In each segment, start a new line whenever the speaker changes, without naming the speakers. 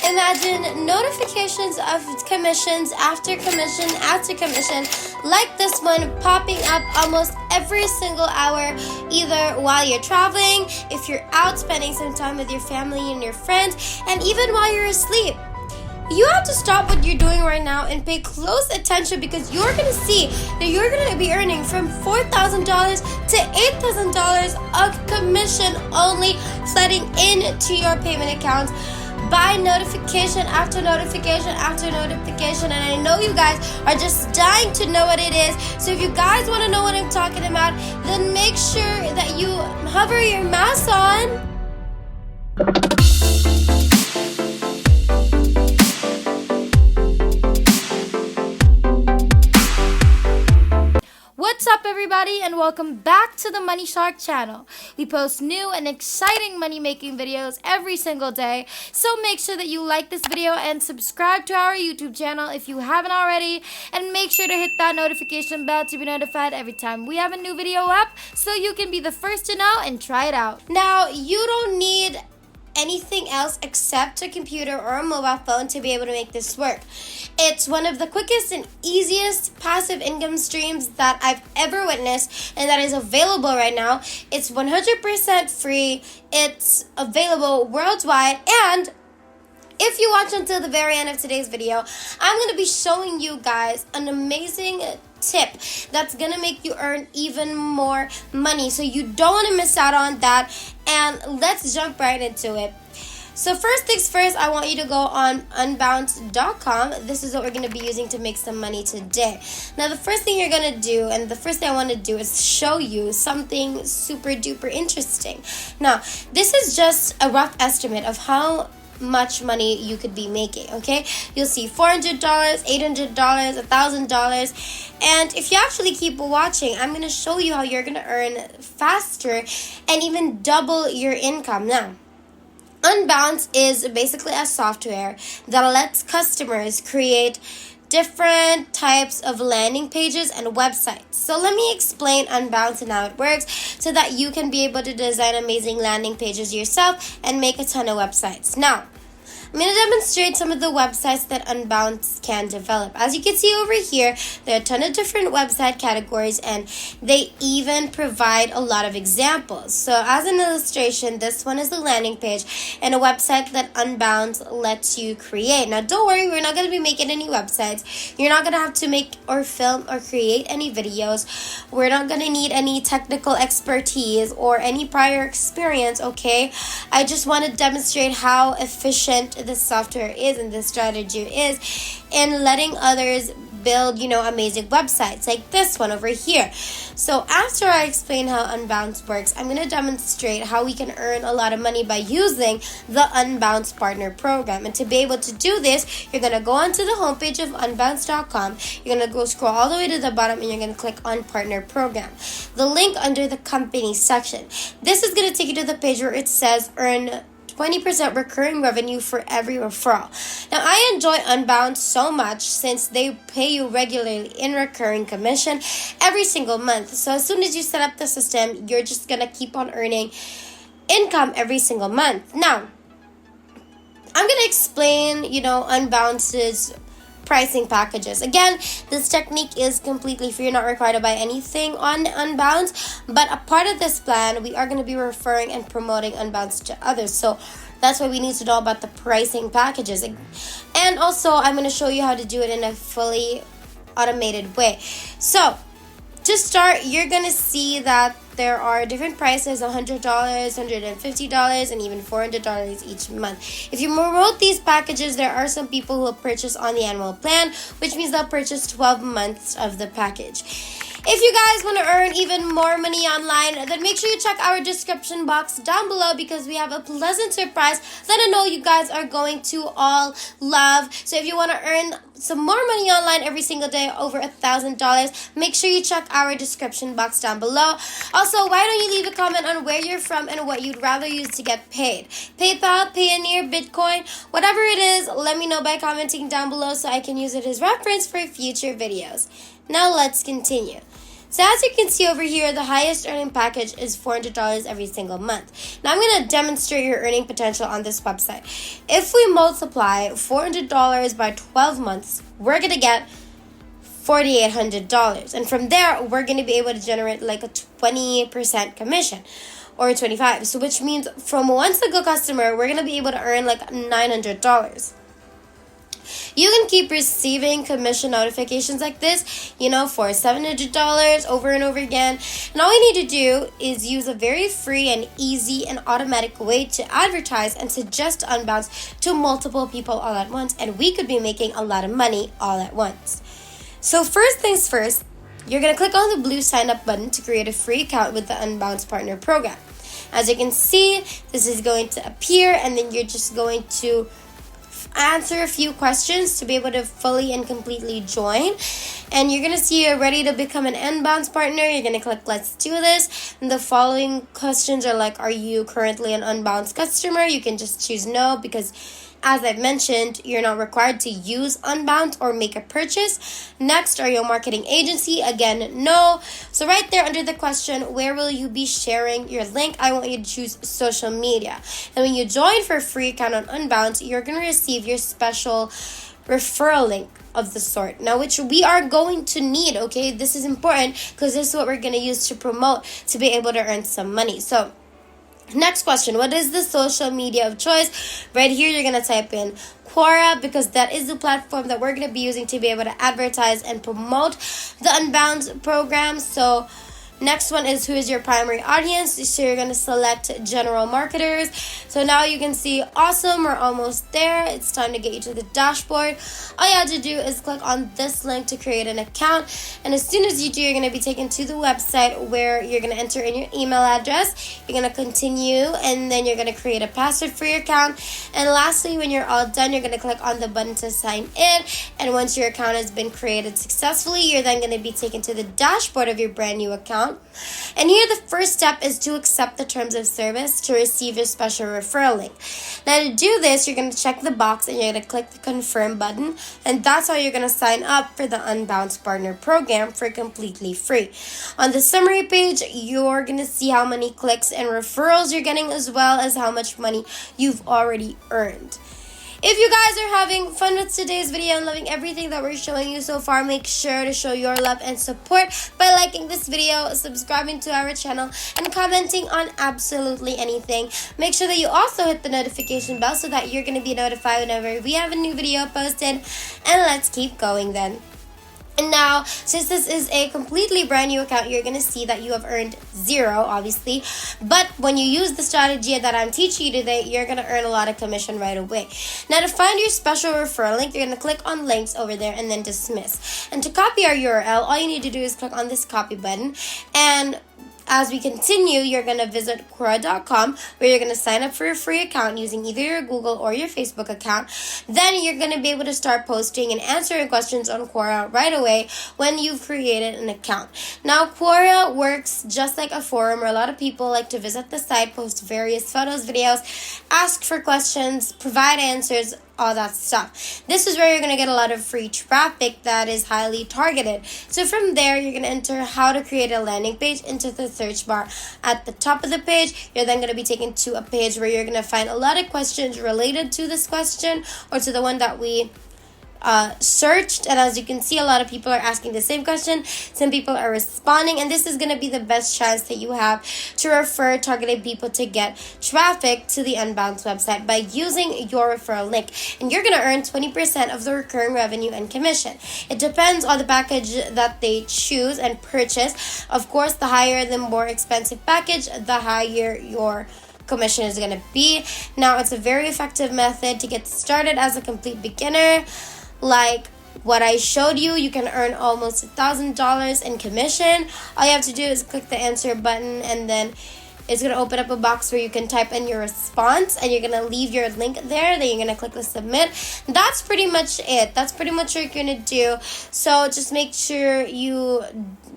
Imagine notifications of commissions after commission after commission, like this one popping up almost every single hour, either while you're traveling, if you're out spending some time with your family and your friends, and even while you're asleep. You have to stop what you're doing right now and pay close attention, because you're going to see that you're going to be earning from $4,000 to $8,000 of commission only flooding into your payment accounts by notification after notification after notification. And I know you guys are just dying to know what it is. So if you guys want to know what I'm talking about, then make sure that you hover your mouse on. What's up, everybody, and welcome back to the Money Shark channel. We post new and exciting money making videos every single day, so make sure that you like this video and subscribe to our YouTube channel if you haven't already, and make sure to hit that notification bell to be notified every time we have a new video up, so you can be the first to know and try it out. Now, you don't need anything else except a computer or a mobile phone to be able to make this work. It's one of the quickest and easiest passive income streams that I've ever witnessed, and that is available right now. It's 100% free. It's available worldwide, and if you watch until the very end of today's video, I'm going to be showing you guys an amazing tip that's going to make you earn even more money. So you don't want to miss out on that, and let's jump right into it. So first things first, I want you to go on Unbounce.com. This is what we're going to be using to make some money today. Now, the first thing you're going to do, and the first thing I want to do, is show you something super duper interesting. Now, this is just a rough estimate of how much money you could be making, okay? You'll see $400, $800, $1,000, and if you actually keep watching, I'm going to show you how you're going to earn faster and even double your income. Now, Unbounce is basically a software that lets customers create different types of landing pages and websites. So let me explain Unbounce and how it works so that you can be able to design amazing landing pages yourself and make a ton of websites. Now, I'm going to demonstrate some of the websites that Unbounce can develop. As you can see over here, there are a ton of different website categories, and they even provide a lot of examples. So as an illustration, this one is the landing page and a website that Unbounce lets you create. Now, don't worry, we're not going to be making any websites. You're not going to have to make or film or create any videos. We're not going to need any technical expertise or any prior experience, okay? I just want to demonstrate how efficient this software is and this strategy is in letting others build, amazing websites like this one over here. So after I explain how Unbounce works, I'm going to demonstrate how we can earn a lot of money by using the Unbounce Partner Program. And to be able to do this, you're going to go onto the homepage of Unbounce.com. You're going to go scroll all the way to the bottom, and you're going to click on Partner Program. The link under the company section. This is going to take you to the page where it says earn 20% recurring revenue for every referral. Now, I enjoy Unbounce so much since they pay you regularly in recurring commission every single month. So as soon as you set up the system, you're just going to keep on earning income every single month. Now, I'm going to explain, Unbounce's pricing packages. Again, this technique is completely free. You're not required to buy anything on Unbounce, but a part of this plan, we are going to be referring and promoting Unbounce to others. So that's why we need to know about the pricing packages. And also, I'm going to show you how to do it in a fully automated way. So to start, you're going to see that there are different prices, $100, $150, and even $400 each month. If you promote these packages, there are some people who will purchase on the annual plan, which means they'll purchase 12 months of the package. If you guys want to earn even more money online, then make sure you check our description box down below, because we have a pleasant surprise that I know you guys are going to all love. So if you want to earn some more money online every single day, over $1,000, make sure you check our description box down below. Also, why don't you leave a comment on where you're from and what you'd rather use to get paid? PayPal, Payoneer, Bitcoin, whatever it is, let me know by commenting down below so I can use it as reference for future videos. Now let's continue. So as you can see over here, the highest earning package is $400 every single month. Now I'm going to demonstrate your earning potential on this website. If we multiply $400 by 12 months, we're going to get $4,800. And from there, we're going to be able to generate like a 20% commission or 25. So which means from one single customer, we're going to be able to earn like $900. You can keep receiving commission notifications like this, for $700 over and over again. And all you need to do is use a very free and easy and automatic way to advertise and suggest Unbounce to multiple people all at once. And we could be making a lot of money all at once. So first things first, you're going to click on the blue sign up button to create a free account with the Unbounce Partner Program. As you can see, this is going to appear, and then you're just going to answer a few questions to be able to fully and completely join. And you're going to see you're ready to become an Unbounce partner. You're going to click let's do this. And the following questions are like, are you currently an Unbounce customer? You can just choose no, because as I've mentioned, you're not required to use Unbounce or make a purchase. Next, are you a marketing agency? Again, no. So right there under the question, where will you be sharing your link? I want you to choose social media. And when you join for a free account on Unbounce, you're going to receive your special referral link of the sort. Now, which we are going to need, okay? This is important because this is what we're going to use to promote to be able to earn some money. So, next question, what is the social media of choice? Right here, you're going to type in Quora, because that is the platform that we're going to be using to be able to advertise and promote the Unbounce program. So next one is who is your primary audience. So you're going to select general marketers. So now you can see, awesome, we're almost there. It's time to get you to the dashboard. All you have to do is click on this link to create an account. And as soon as you do, you're going to be taken to the website where you're going to enter in your email address. You're going to continue, and then you're going to create a password for your account. And lastly, when you're all done, you're going to click on the button to sign in. And once your account has been created successfully, you're then going to be taken to the dashboard of your brand new account. And here the first step is to accept the terms of service to receive your special referral link. Now to do this, you're going to check the box and you're going to click the confirm button, and that's how you're going to sign up for the Unbounce Partner Program for completely free. On the summary page, you're going to see how many clicks and referrals you're getting, as well as how much money you've already earned. If you guys are having fun with today's video and loving everything that we're showing you so far, make sure to show your love and support by liking this video, subscribing to our channel, and commenting on absolutely anything. Make sure that you also hit the notification bell so that you're going to be notified whenever we have a new video posted. And let's keep going then. And now, since this is a completely brand new account, you're going to see that you have earned zero, obviously. But when you use the strategy that I'm teaching you today, you're going to earn a lot of commission right away. Now, to find your special referral link, you're going to click on links over there and then dismiss. And to copy our URL, all you need to do is click on this copy button. And as we continue, you're going to visit Quora.com, where you're going to sign up for a free account using either your Google or your Facebook account. Then you're going to be able to start posting and answering questions on Quora right away when you've created an account. Now, Quora works just like a forum where a lot of people like to visit the site, post various photos, videos, ask for questions, provide answers, all that stuff. This is where you're going to get a lot of free traffic that is highly targeted. So from there, you're going to enter how to create a landing page into the search bar at the top of the page. You're then going to be taken to a page where you're going to find a lot of questions related to this question or to the one that we searched. And as you can see, a lot of people are asking the same question. Some people are responding, and this is going to be the best chance that you have to refer targeted people to get traffic to the Unbounce website by using your referral link. And you're going to earn 20% of the recurring revenue and commission. It depends on the package that they choose and purchase. Of course, the higher the more expensive package, the higher your commission is going to be. Now, it's a very effective method to get started as a complete beginner. Like what I showed you, you can earn almost $1,000 in commission. All you have to do is click the answer button, and then it's going to open up a box where you can type in your response, and you're going to leave your link there. Then you're going to click the submit. That's pretty much it. That's pretty much what you're going to do. So just make sure you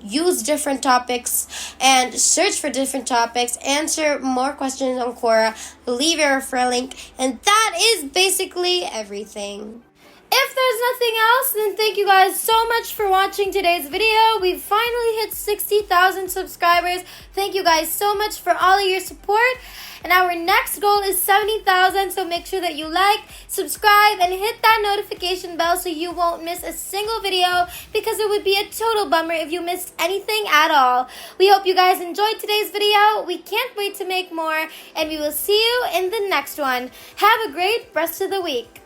use different topics and search for different topics, answer more questions on Quora, leave your referral link, and that is basically everything. If there's nothing else, then thank you guys so much for watching today's video. We've finally hit 60,000 subscribers. Thank you guys so much for all of your support. And our next goal is 70,000, so make sure that you like, subscribe, and hit that notification bell so you won't miss a single video, because it would be a total bummer if you missed anything at all. We hope you guys enjoyed today's video. We can't wait to make more, and we will see you in the next one. Have a great rest of the week.